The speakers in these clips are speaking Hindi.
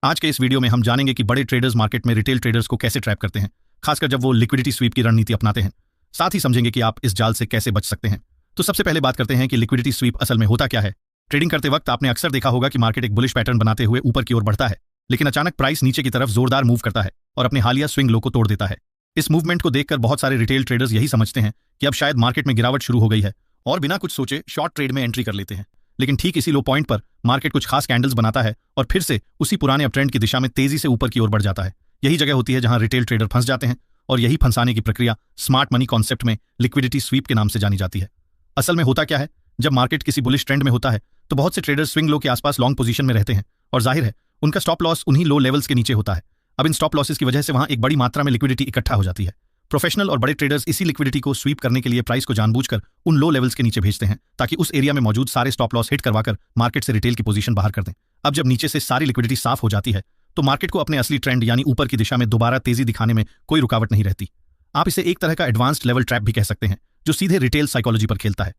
आज के इस वीडियो में हम जानेंगे कि बड़े ट्रेडर्स मार्केट में रिटेल ट्रेडर्स को कैसे ट्रैप करते हैं, खासकर जब वो लिक्विडिटी स्वीप की रणनीति अपनाते हैं। साथ ही समझेंगे कि आप इस जाल से कैसे बच सकते हैं। तो सबसे पहले बात करते हैं कि लिक्विडिटी स्वीप असल में होता क्या है। ट्रेडिंग करते वक्त आपने अक्सर देखा होगा कि मार्केट एक बुलिश पैटर्न बनाते हुए ऊपर की ओर बढ़ता है, लेकिन अचानक प्राइस नीचे की तरफ जोरदार मूव करता है और अपने हालिया स्विंग लो को तोड़ देता है। इस मूवमेंट को देखकर बहुत सारे रिटेल ट्रेडर्स यही समझते हैं कि अब शायद मार्केट में गिरावट शुरू हो गई है और बिना कुछ सोचे शॉर्ट ट्रेड में एंट्री कर लेते हैं। लेकिन ठीक इसी लो पॉइंट पर मार्केट कुछ खास कैंडल्स बनाता है और फिर से उसी पुराने अपट्रेंड की दिशा में तेजी से ऊपर की ओर बढ़ जाता है। यही जगह होती है जहां रिटेल ट्रेडर फंस जाते हैं और यही फंसाने की प्रक्रिया स्मार्ट मनी कॉन्सेप्ट में लिक्विडिटी स्वीप के नाम से जानी जाती है। असल में होता क्या है, जब मार्केट किसी बुलिश ट्रेंड में होता है तो बहुत से ट्रेडर्स स्विंग लो के आसपास लॉन्ग पोजीशन में रहते हैं और जाहिर है उनका स्टॉप लॉस उन्हीं लो लेवल्स के नीचे होता है। अब इन स्टॉप लॉसेस की वजह से वहां एक बड़ी मात्रा में लिक्विडिटी इकट्ठा हो जाती है। प्रोफेशनल और बड़े ट्रेडर्स इसी लिक्विडिटी को स्वीप करने के लिए प्राइस को जानबूझकर उन लो लेवल्स के नीचे भेजते हैं ताकि उस एरिया में मौजूद सारे स्टॉप लॉस हिट करवाकर मार्केट से रिटेल की पोजीशन बाहर कर दें। अब जब नीचे से सारी लिक्विडिटी साफ हो जाती है तो मार्केट को अपने असली ट्रेंड यानी ऊपर की दिशा में दोबारा तेजी दिखाने में कोई रुकावट नहीं रहती। आप इसे एक तरह का एडवांस्ड लेवल ट्रैप भी कह सकते हैं जो सीधे रिटेल साइकोलॉजी पर खेलता है।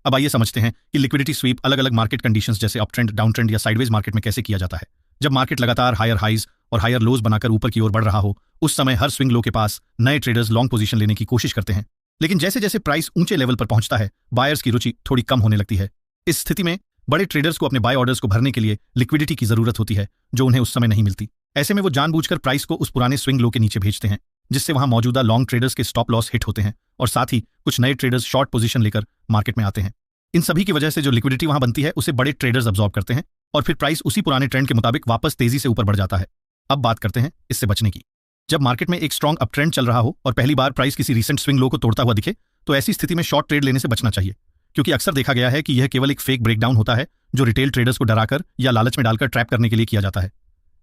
अब आइए समझते हैं कि लिक्विडिटी स्वीप अलग अलग मार्केट कंडीशंस जैसे अप ट्रेंड, डाउन ट्रेंड या साइडवेज मार्केट में कैसे किया जाता है। जब मार्केट लगातार हायर हाइज और हायर लोज बनाकर ऊपर की ओर बढ़ रहा हो, उस समय हर स्विंग लो के पास नए ट्रेडर्स लॉन्ग पोजीशन लेने की कोशिश करते हैं। लेकिन जैसे जैसे प्राइस ऊंचे लेवल पर पहुंचता है, बायर्स की रुचि थोड़ी कम होने लगती है। इस स्थिति में बड़े ट्रेडर्स को अपने बाय ऑर्डर्स को भरने के लिए लिक्विडिटी की जरूरत होती है जो उन्हें उस समय नहीं मिलती। ऐसे में वो जानबूझकर प्राइस को उस पुराने स्विंग लो के नीचे भेजते हैं, जिससे वहां मौजूदा लॉन्ग ट्रेडर्स के स्टॉप लॉस हिट होते हैं और साथ ही कुछ नए ट्रेडर्स शॉर्ट पोजीशन लेकर मार्केट में आते हैं। इन सभी की वजह से जो लिक्विडिटी वहां बनती है उसे बड़े ट्रेडर्स अब्सॉर्ब करते हैं और फिर प्राइस उसी पुराने ट्रेंड के मुताबिक वापस तेजी से ऊपर बढ़ जाता है। अब बात करते हैं इससे बचने की। जब मार्केट में एक स्ट्रॉन्ग अप ट्रेंड चल रहा हो और पहली बार प्राइस किसी रीसेंट स्विंग लो को तोड़ता हुआ दिखे तो ऐसी स्थिति में शॉर्ट ट्रेड लेने से बचना चाहिए, क्योंकि अक्सर देखा गया है कि यह केवल एक फेक ब्रेकडाउन होता है जो रिटेल ट्रेडर्स को डराकर या लालच में डालकर ट्रैप करने के लिए किया जाता है।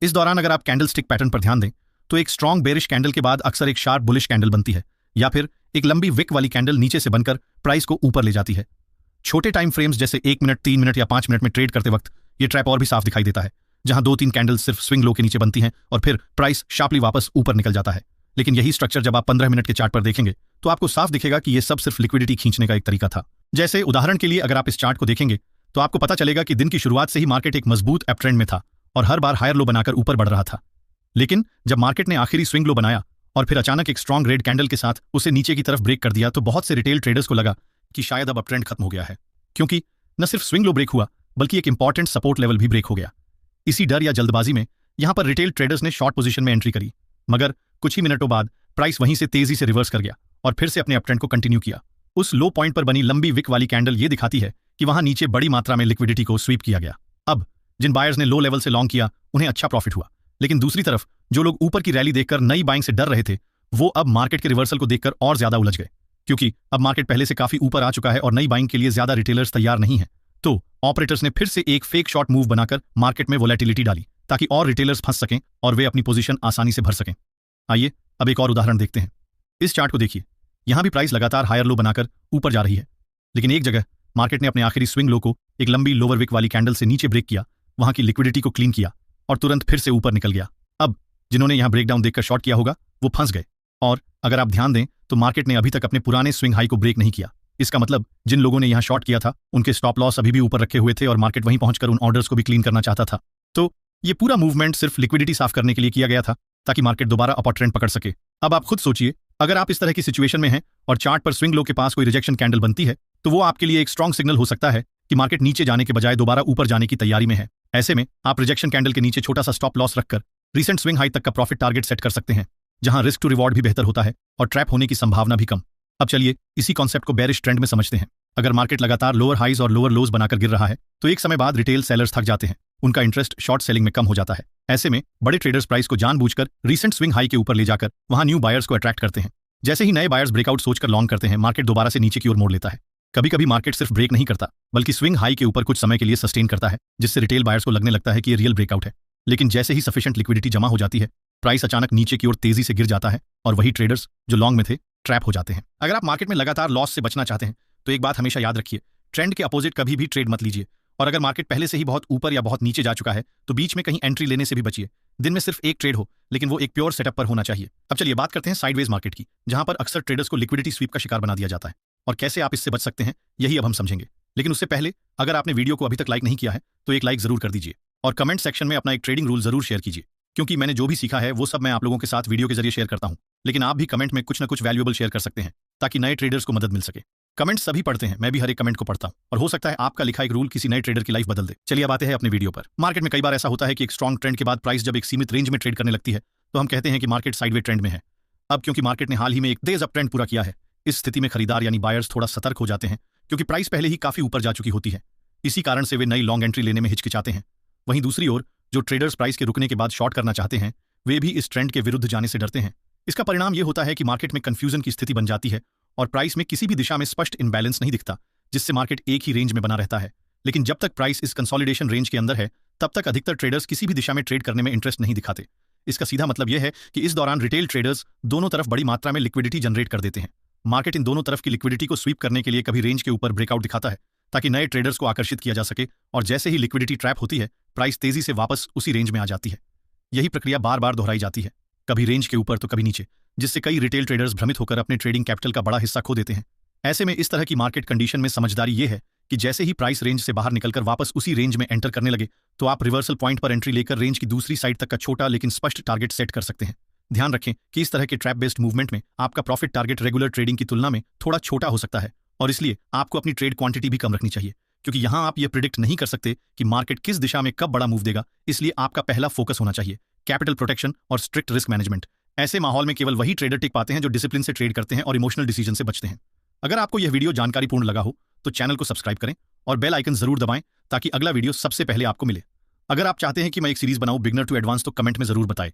इस दौरान अगर आप कैंडल स्टिक पैटर्न पर ध्यान दें तो एक स्ट्रॉन्ग बेरिश कैंडल के बाद अक्सर एक शार्प बुलिश कैंडल बनती है या फिर एक लंबी विक वाली कैंडल नीचे से बनकर प्राइस को ऊपर ले जाती है। छोटे टाइम फ्रेम्स जैसे 1 मिनट, 3 मिनट या 5 मिनट में ट्रेड करते वक्त ये ट्रैप और भी साफ दिखाई देता है, जहां 2-3 कैंडल्स सिर्फ स्विंग लो के नीचे बनती हैं और फिर प्राइस शार्पली वापस ऊपर निकल जाता है। लेकिन यही स्ट्रक्चर जब आप 15 मिनट के चार्ट पर देखेंगे तो आपको साफ दिखेगा कि ये सब सिर्फ लिक्विडिटी खींचने का एक तरीका था। जैसे उदाहरण के लिए अगर आप इस चार्ट को देखेंगे तो आपको पता चलेगा कि दिन की शुरुआत से ही मार्केट एक मजबूत अप ट्रेंड में था और हर बार हायर लो बनाकर ऊपर बढ़ रहा था। लेकिन जब मार्केट ने आखिरी स्विंग लो बनाया और फिर अचानक एक स्ट्रॉन्ग रेड कैंडल के साथ उसे नीचे की तरफ ब्रेक कर दिया तो बहुत से रिटेल ट्रेडर्स को लगा कि शायद अब ट्रेंड खत्म हो गया है, क्योंकि न सिर्फ स्विंग लो ब्रेक हुआ बल्कि एक इंपॉर्टेंट सपोर्ट लेवल भी ब्रेक हो गया। इसी डर या जल्दबाजी में यहां पर रिटेल ट्रेडर्स ने शॉर्ट पोजीशन में एंट्री करी, मगर कुछ ही मिनटों बाद प्राइस वहीं से तेजी से रिवर्स कर गया और फिर से अपने अपट्रेंड को कंटिन्यू किया। उस लो पॉइंट पर बनी लंबी विक वाली कैंडल ये दिखाती है कि वहां नीचे बड़ी मात्रा में लिक्विडिटी को स्वीप किया गया। अब जिन बायर्स ने लो लेवल से लॉन्ग किया उन्हें अच्छा प्रॉफिट हुआ, लेकिन दूसरी तरफ जो लोग ऊपर की रैली देखकर नई बाइंग से डर रहे थे वो अब मार्केट के रिवर्सल को देखकर और ज्यादा उलझ गए, क्योंकि अब मार्केट पहले से काफी ऊपर आ चुका है और नई बाइंग के लिए ज्यादा रिटेलर्स तैयार नहीं है। तो ऑपरेटर्स ने फिर से एक फेक शॉर्ट मूव बनाकर मार्केट में वोलेटिलिटी डाली ताकि और रिटेलर्स फंस सकें और वे अपनी पोजीशन आसानी से भर सकें। आइए अब एक और उदाहरण देखते हैं। इस चार्ट को देखिए, यहां भी प्राइस लगातार हायर लो बनाकर ऊपर जा रही है, लेकिन एक जगह मार्केट ने अपने आखिरी स्विंग लो को एक लंबी लोअर विक वाली कैंडल से नीचे ब्रेक किया, वहां की लिक्विडिटी को क्लीन किया और तुरंत फिर से ऊपर निकल गया। अब जिन्होंने यहां ब्रेकडाउन देखकर शॉर्ट किया होगा वो फंस गए, और अगर आप ध्यान दें तो मार्केट ने अभी तक अपने पुराने स्विंग हाई को ब्रेक नहीं किया। इसका मतलब जिन लोगों ने यहां शॉर्ट किया था उनके स्टॉप लॉस अभी भी ऊपर रखे हुए थे और मार्केट वहीं पहुंचकर उन ऑर्डर्स को भी क्लीन करना चाहता था। तो ये पूरा मूवमेंट सिर्फ लिक्विडिटी साफ करने के लिए किया गया था ताकि मार्केट दोबारा अपर ट्रेंड पकड़ सके। अब आप खुद सोचिए, अगर आप इस तरह की सिचुएशन में हैं और चार्ट पर स्विंग लो के पास कोई रिजेक्शन कैंडल बनती है तो वो आपके लिए एक स्ट्रॉन्ग सिग्नल हो सकता है कि मार्केट नीचे जाने के बजाय दोबारा ऊपर जाने की तैयारी में है। ऐसे में आप रिजेक्शन कैंडल के नीचे छोटा सा स्टॉप लॉस रखकर रिसेंट स्विंग हाई तक का प्रॉफिट टारगेट सेट कर सकते हैं, जहां रिस्क टू रिवॉर्ड भी बेहतर होता है और ट्रैप होने की संभावना भी कम। अब चलिए इसी कॉन्सेप्ट को बेरिश ट्रेंड में समझते हैं। अगर मार्केट लगातार लोअर हाइज और लोअर लोज बनाकर गिर रहा है तो एक समय बाद रिटेल सेलर्स थक जाते हैं, उनका इंटरेस्ट शॉर्ट सेलिंग में कम हो जाता है। ऐसे में बड़े ट्रेडर्स प्राइस को जानबूझकर रीसेंट स्विंग हाई के ऊपर ले जाकर वहां न्यू बायर्स को अट्रैक्ट करते हैं। जैसे ही नए बायर्स ब्रेकआउट सोचकर लॉन्ग करते हैं, मार्केट दोबारा से नीचे की ओर मोड़ लेता है। कभी कभी मार्केट सिर्फ ब्रेक नहीं करता बल्कि स्विंग हाई के ऊपर कुछ समय के लिए सस्टेन करता है, जिससे रिटेल बायर्स को लगने लगता है कि ये रियल ब्रेकआउट है। लेकिन जैसे ही सफिशिएंट लिक्विडिटी जमा हो जाती है, प्राइस अचानक नीचे की ओर तेजी से गिर जाता है और वही ट्रेडर्स जो लॉन्ग में थे ट्रैप हो जाते हैं। अगर आप मार्केट में लगातार लॉस से बचना चाहते हैं तो एक बात हमेशा याद रखिए, ट्रेंड के अपोजिट कभी भी ट्रेड मत लीजिए। और अगर मार्केट पहले से ही बहुत ऊपर या बहुत नीचे जा चुका है तो बीच में कहीं एंट्री लेने से भी बचिए। दिन में सिर्फ एक ट्रेड हो, लेकिन वो एक प्योर सेटअप पर होना चाहिए। अब चलिए बात करते हैं साइडवेज मार्केट की, जहां पर अक्सर ट्रेडर्स को लिक्विडिटी स्वीप का शिकार बना दिया जाता है और कैसे आप इससे बच सकते हैं यही अब हम समझेंगे। लेकिन उससे पहले अगर आपने वीडियो को अभी तक लाइक नहीं किया है तो एक लाइक जरूर कर दीजिए और कमेंट सेक्शन में अपना एक ट्रेडिंग रूल जरूर शेयर कीजिए, क्योंकि मैंने जो भी सीखा है वो सब मैं आप लोगों के साथ वीडियो के जरिए शेयर करता हूं। लेकिन आप भी कमेंट में कुछ ना कुछ वैल्यूएबल शेयर कर सकते हैं ताकि नए ट्रेडर्स को मदद मिल सके। कमेंट्स सभी पढ़ते हैं, मैं भी हर एक कमेंट को पढ़ता हूं और हो सकता है आपका लिखा एक रूल किसी नए ट्रेडर की लाइफ बदल दे। चलिए अब आते हैं अपने वीडियो पर। मार्केट में कई बार ऐसा होता है कि एक स्ट्रॉन्ग ट्रेंड के बाद प्राइस जब एक सीमित रेंज में ट्रेड करने लगती है तो हम कहते हैं कि मार्केट साइडवे ट्रेंड में है। अब क्योंकि मार्केट ने हाल ही में एक तेज अप ट्रेंड पूरा किया है, इस स्थिति में खरीदार यानी बायर्स थोड़ा सतर्क हो जाते हैं, क्योंकि प्राइस पहले ही काफी ऊपर जा चुकी होती है। इसी कारण से वे नई लॉन्ग एंट्री लेने में हिचकिचाते हैं। वहीं दूसरी ओर जो ट्रेडर्स प्राइस के रुकने के बाद शॉर्ट करना चाहते हैं, वे भी इस ट्रेंड के विरुद्ध जाने से डरते हैं। इसका परिणाम यह होता है कि मार्केट में कंफ्यूजन की स्थिति बन जाती है और प्राइस में किसी भी दिशा में स्पष्ट इनबैलेंस नहीं दिखता, जिससे मार्केट एक ही रेंज में बना रहता है। लेकिन जब तक प्राइस इस कंसोलिडेशन रेंज के अंदर है, तब तक अधिकतर ट्रेडर्स किसी भी दिशा में ट्रेड करने में इंटरेस्ट नहीं दिखाते। इसका सीधा मतलब यह है कि इस दौरान रिटेल ट्रेडर्स दोनों तरफ बड़ी मात्रा में लिक्विडिटी जनरेट कर देते हैं। मार्केट इन दोनों तरफ की लिक्विडिटी को स्वीप करने के लिए कभी रेंज के ऊपर ब्रेकआउट दिखाता है ताकि नए ट्रेडर्स को आकर्षित किया जा सके, और जैसे ही लिक्विडिटी ट्रैप होती है, प्राइस तेजी से वापस उसी रेंज में आ जाती है। यही प्रक्रिया बार बार दोहराई जाती है, कभी रेंज के ऊपर तो कभी नीचे, जिससे कई रिटेल ट्रेडर्स भ्रमित होकर अपने ट्रेडिंग कैपिटल का बड़ा हिस्सा खो देते हैं। ऐसे में इस तरह की मार्केट कंडीशन में समझदारी ये है कि जैसे ही प्राइस रेंज से बाहर निकलकर वापस उसी रेंज में एंटर करने लगे, तो आप रिवर्सल पॉइंट पर एंट्री लेकर रेंज की दूसरी साइड तक का छोटा लेकिन स्पष्ट टारगेट सेट कर सकते हैं। ध्यान रखें कि इस तरह के ट्रैप बेस्ड मूवमेंट में आपका प्रॉफिट टारगेट रेगुलर ट्रेडिंग की तुलना में थोड़ा छोटा हो सकता है, और इसलिए आपको अपनी ट्रेड क्वांटिटी भी कम रखनी चाहिए, क्योंकि यहां आप ये प्रिडिक्ट नहीं कर सकते कि मार्केट किस दिशा में कब बड़ा मूव देगा। इसलिए आपका पहला फोकस होना चाहिए कैपिटल प्रोटेक्शन और स्ट्रिक्ट रिस्क मैनेजमेंट। ऐसे माहौल में केवल वही ट्रेडर टिक पाते हैं जो डिसिप्लिन से ट्रेड करते हैं और इमोशनल डिसीजन से बचते हैं। अगर आपको यह वीडियो जानकारीपूर्ण लगा हो तो चैनल को सब्सक्राइब करें और बेल आइकन जरूर दबाएं ताकि अगला वीडियो सबसे पहले आपको मिले। अगर आप चाहते हैं कि मैं एक सीरीज बनाऊं बिगनर टू एडवांस, तो कमेंट में जरूर बताएं।